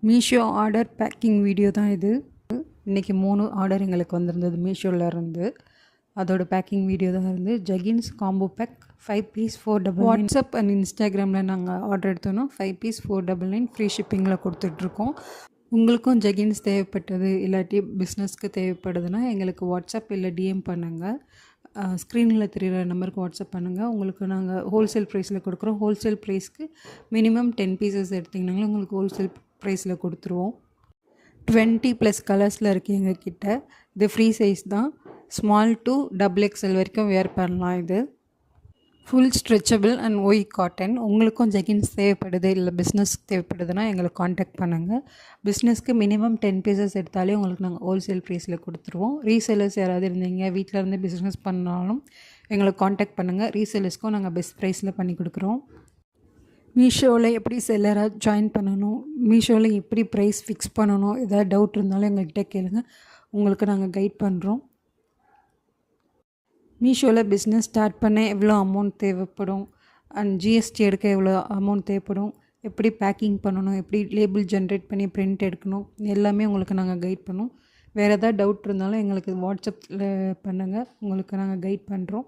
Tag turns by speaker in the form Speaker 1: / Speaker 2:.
Speaker 1: Meesho order packing video தான் இது. இன்றைக்கி 3 ஆர்டர் எங்களுக்கு வந்திருந்தது மீஷோவில் இருந்து. அதோட பேக்கிங் வீடியோ தான் இருந்து. ஜகின்ஸ் combo pack 5 piece 499. WhatsApp and இன்ஸ்டாகிராமில் நாங்கள் ஆர்டர் எடுத்தோன்னா 5 பீஸ் 499 ஃப்ரீ ஷிப்பிங்கில் கொடுத்துட்ருக்கோம். உங்களுக்கும் ஜகின்ஸ் தேவைப்பட்டது இல்லாட்டி பிஸ்னஸ்க்கு தேவைப்படுதுன்னா எங்களுக்கு வாட்ஸ்அப் இல்லை டிஎம் பண்ணுங்கள். ஸ்க்ரீனில் தெரிகிற நம்பருக்கு வாட்ஸ்அப் பண்ணுங்கள். உங்களுக்கு நாங்கள் ஹோல்சேல் ப்ரைஸில் கொடுக்குறோம். ஹோல்சேல் ப்ரைஸ்க்கு மினிமம் 10 பீசஸ் எடுத்திங்கனாலும் உங்களுக்கு ஹோல்சேல் ப்ரைஸில் கொடுத்துருவோம். 20+ கலர்ஸில் இருக்குது எங்கக்கிட்ட. இது ஃப்ரீ சைஸ் தான். ஸ்மால் டு XXL வரைக்கும் வேர் பண்ணலாம். இது ஃபுல் ஸ்ட்ரெச்சபிள் அண்ட் ஒய் காட்டன். உங்களுக்கும் ஜெகின்ஸ் தேவைப்படுது இல்லை பிஸ்னஸ் தேவைப்படுதுன்னா எங்களுக்கு காண்டாக்ட் பண்ணுங்கள். பிஸ்னஸ்க்கு மினிமம் 10 பீசஸ் எடுத்தாலே உங்களுக்கு நாங்கள் ஹோல்சேல் ப்ரைஸில் கொடுத்துருவோம். ரீசேலர்ஸ் யாராவது இருந்தீங்க வீட்டில் இருந்து பிஸ்னஸ் பண்ணாலும் எங்களுக்கு காண்டாக்ட் பண்ணுங்கள். ரீசேலர்ஸ்க்கும் நாங்கள் பெஸ்ட் ப்ரைஸில் பண்ணி கொடுக்குறோம். மீஷோவில் எப்படி செல்லராக ஜாயின் பண்ணணும், மீஷோவில் எப்படி ப்ரைஸ் ஃபிக்ஸ் பண்ணணும், ஏதாவது டவுட் இருந்தாலும் எங்கள்கிட்ட கேளுங்க. உங்களுக்கு நாங்கள் கைட் பண்ணுறோம். மீஷோவில் பிஸ்னஸ் ஸ்டார்ட் பண்ண எவ்வளோ அமௌண்ட் தேவைப்படும் அண்ட் ஜிஎஸ்டி எடுக்க எவ்வளோ அமௌண்ட் தேவைப்படும், எப்படி பேக்கிங் பண்ணணும், எப்படி லேபிள் ஜென்ரேட் பண்ணி பிரிண்ட் எடுக்கணும், எல்லாமே உங்களுக்கு நாங்கள் கைட் பண்ணுவோம். வேறு ஏதாவது டவுட் இருந்தாலும் எங்களுக்கு வாட்ஸ்அப்பில் பண்ணுங்கள். உங்களுக்கு நாங்கள் கைட் பண்ணுறோம்.